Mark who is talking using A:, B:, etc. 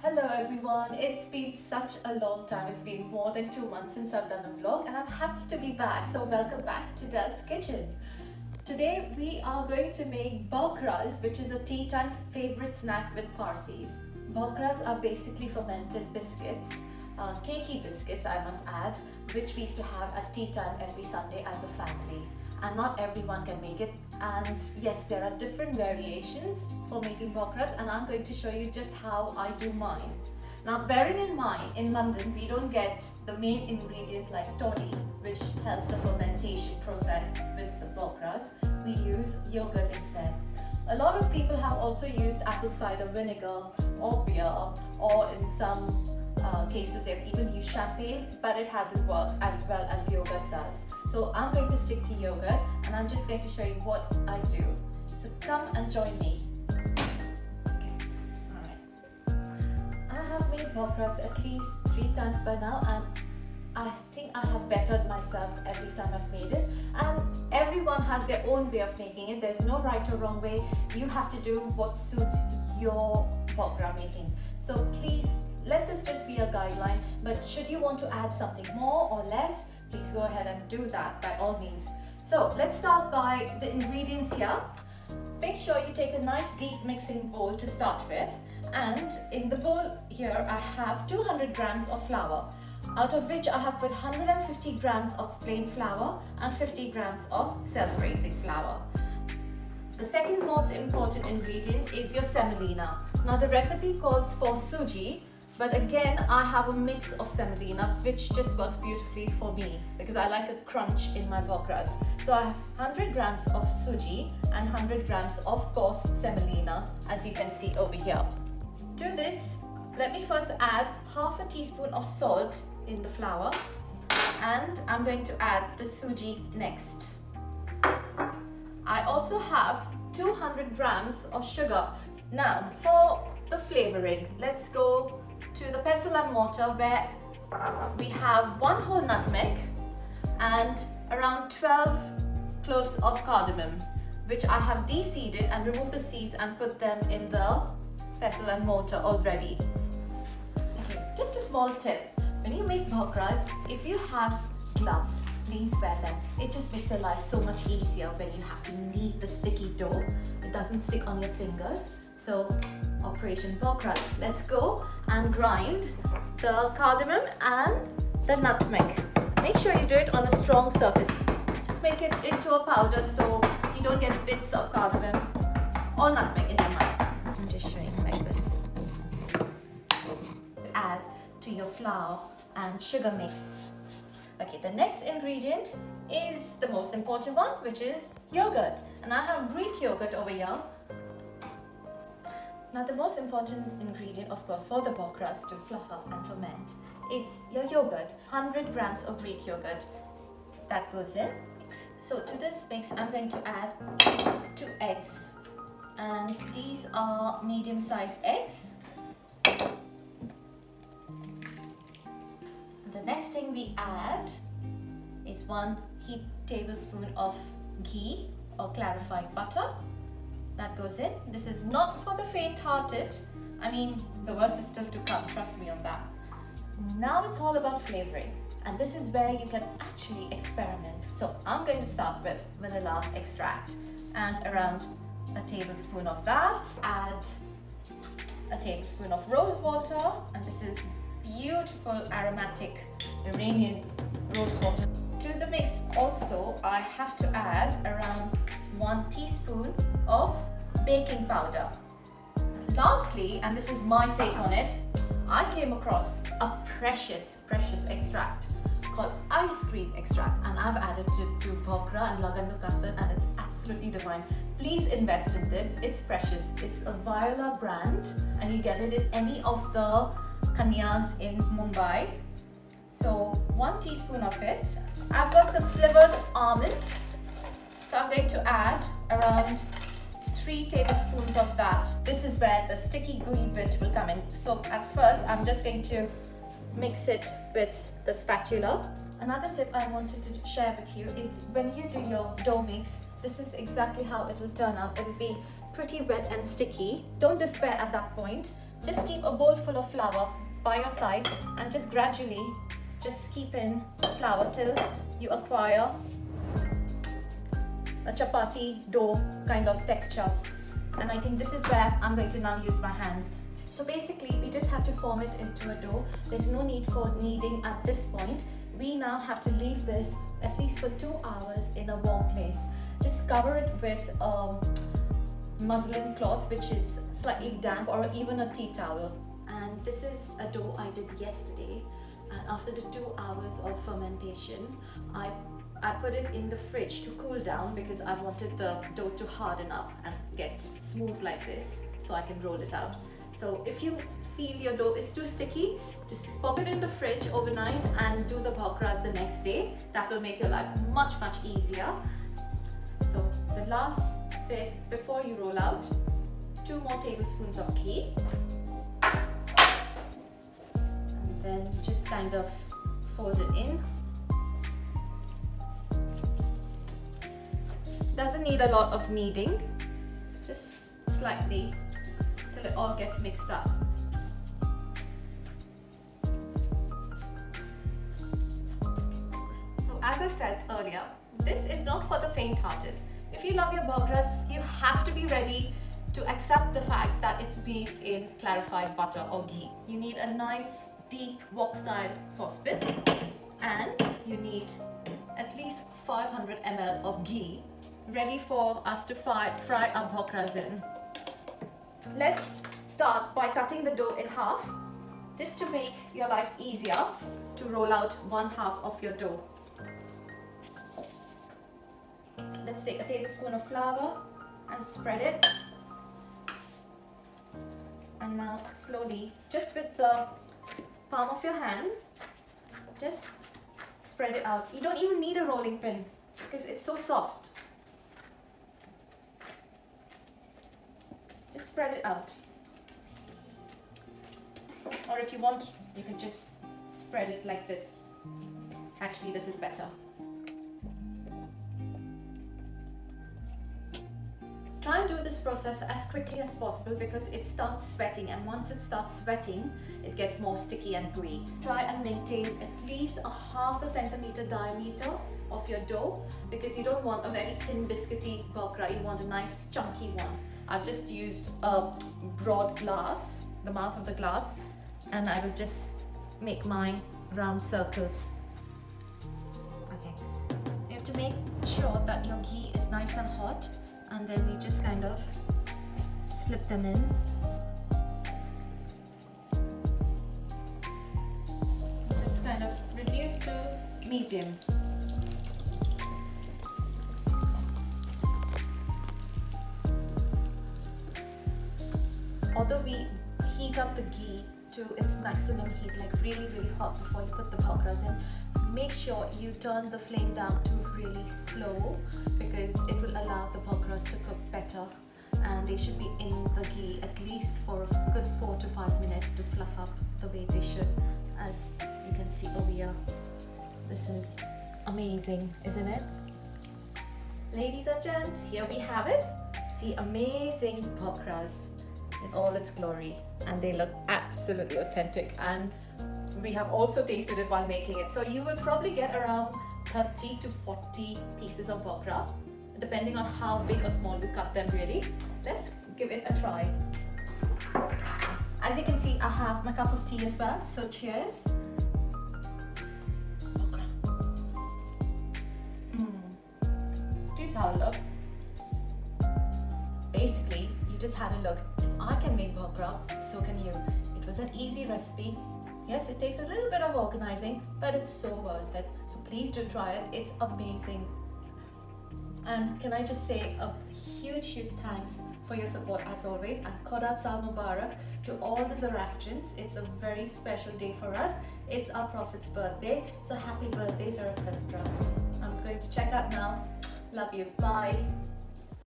A: Hello everyone, it's been such a long time. It's been more than 2 months since I've done a vlog and I'm happy to be back. So welcome back to Dad's Kitchen. Today we are going to make Bhakras, which is a tea time favorite snack with Parsis. Bhakras are basically fermented biscuits, cakey biscuits I must add, which we used to have at tea time every Sunday as a family. And not everyone can make it, and yes, there are different variations for making bhakras, and I'm going to show you just how I do mine. Now, bearing in mind, in London we don't get the main ingredient like toddy, which helps the fermentation process with the bhakras. We use yogurt instead. A lot of people have also used apple cider vinegar or beer, or in some cases they've even used champagne, but it hasn't worked as well as yogurt does. So I'm going to stick to yogurt and I'm just going to show you what I do. So come and join me. Okay. Alright. I have made bhakras at least 3 times by now, and I think I have bettered myself every time I've made it. And everyone has their own way of making it. There's no right or wrong way. You have to do what suits your bhakra making. So please let this just be a guideline, but should you want to add something more or less, please go ahead and do that by all means. So let's start by the ingredients here. Make sure you take a nice deep mixing bowl to start with, and in the bowl here I have 200 grams of flour, out of which I have put 150 grams of plain flour and 50 grams of self-raising flour. The second most important ingredient is your semolina. Now the recipe calls for suji, but again I have a mix of semolina which just works beautifully for me because I like a crunch in my bhakras. So I have 100 grams of suji and 100 grams of coarse semolina, as you can see over here. To this, let me first add half a teaspoon of salt in the flour, and I'm going to add the suji next. I also have 200 grams of sugar. Now for the flavoring, let's go to the pestle and mortar, where we have 1 whole nutmeg and around 12 cloves of cardamom, which I have de-seeded and removed the seeds and put them in the pestle and mortar already. Okay, just a small tip. When you make bhakras, if you have gloves, please wear them. It just makes your life so much easier when you have to knead the sticky dough. It doesn't stick on your fingers. So, Operation Bhakras. Let's go and grind the cardamom and the nutmeg. Make sure you do it on a strong surface. Just make it into a powder so you don't get bits of cardamom or nutmeg in your mouth. I'm just showing like this. Add to your flour and sugar mix. Okay, the next ingredient is the most important one, which is yogurt. And I have Greek yogurt over here. Now the most important ingredient, of course, for the bhakras to fluff up and ferment is your yogurt. 100 grams of Greek yogurt, that goes in. So to this mix I'm going to add 2 eggs, and these are medium-sized eggs. The next thing we add is 1 heaped tablespoon of ghee or clarified butter. That goes in. This is not for the faint-hearted. I mean, the worst is still to come, trust me on that. Now it's all about flavoring, and this is where you can actually experiment. So I'm going to start with vanilla extract, and around a tablespoon of that. Add a tablespoon of rose water, and this is beautiful aromatic Iranian rose water. To the mix also I have to add around 1 teaspoon of baking powder. Lastly, and this is my take on it, I came across a precious extract called ice cream extract, and I've added it to bhakra and lagandu custard, and it's absolutely divine. Please invest in this. It's precious. It's a Viola brand and you get it in any of the kanyas in Mumbai. So 1 teaspoon of it. I've got some slivered almonds, so I'm going to add around 3 tablespoons of that. This is where the sticky gooey bit will come in. So at first I'm just going to mix it with the spatula. Another tip I wanted to share with you is when you do your dough mix, this is exactly how it will turn out. It will be pretty wet and sticky. Don't despair at that point. Just keep a bowl full of flour by your side and just gradually just keep in flour till you acquire a chapati dough kind of texture. And I think this is where I'm going to now use my hands. So basically we just have to form it into a dough. There's no need for kneading at this point. We now have to leave this at least for 2 hours in a warm place. Just cover it with muslin cloth which is slightly damp, or even a tea towel. And this is a dough I did yesterday, and after the 2 hours of fermentation I put it in the fridge to cool down because I wanted the dough to harden up and get smooth like this so I can roll it out. So if you feel your dough is too sticky, just pop it in the fridge overnight and do the bhakras the next day. That will make your life much easier. So the last bit before you roll out, 2 more tablespoons of ghee, and then just kind of fold it in. Doesn't need a lot of kneading, just slightly till it all gets mixed up. So as I said earlier, this is not for the faint-hearted. If you love your bhakras, you have to be ready to accept the fact that it's made in clarified butter or ghee. You need a nice deep wok-style saucepan, and you need at least 500 ml of ghee ready for us to fry our bhakras in. Let's start by cutting the dough in half, just to make your life easier to roll out 1/2 of your dough. Let's take a tablespoon of flour and spread it. And now slowly, just with the palm of your hand, just spread it out. You don't even need a rolling pin because it's so soft. Just spread it out. Or if you want, you can just spread it like this. Actually, this is better. Try and do this process as quickly as possible because it starts sweating, and once it starts sweating, it gets more sticky and gooey. Try and maintain at least a 1/2 centimeter diameter of your dough because you don't want a very thin biscuity bhakra, you want a nice chunky one. I've just used a broad glass, the mouth of the glass, and I will just make my round circles. Okay, you have to make sure that your ghee is nice and hot, and then you just kind of slip them in. Just kind of reduce to medium. Although we heat up the ghee to its maximum heat, like really hot before you put the bhakras in, make sure you turn the flame down to really slow because it will allow the bhakras to cook better, and they should be in the ghee at least for a good 4 to 5 minutes to fluff up the way they should. As you can see over here, this is amazing, isn't it? Ladies and gents, here we have it, the amazing bhakras in all its glory, and they look absolutely authentic, and we have also tasted it while making it. So you will probably get around 30 to 40 pieces of bhakra, depending on how big or small you cut them really. Let's give it a try. As you can see, I have my cup of tea as well, so cheers. Here's how it looks. Basically, you just had a look. I can make bhakra, so can you. It was an easy recipe. Yes, it takes a little bit of organizing, but it's so worth it. So please do try it. It's amazing. And can I just say a huge thanks for your support as always, and Khodat Sal Mubarak to all the Zoroastrians. It's a very special day for us. It's our Prophet's birthday, so happy birthday Zarathustra. I'm going to check out now. Love you. Bye.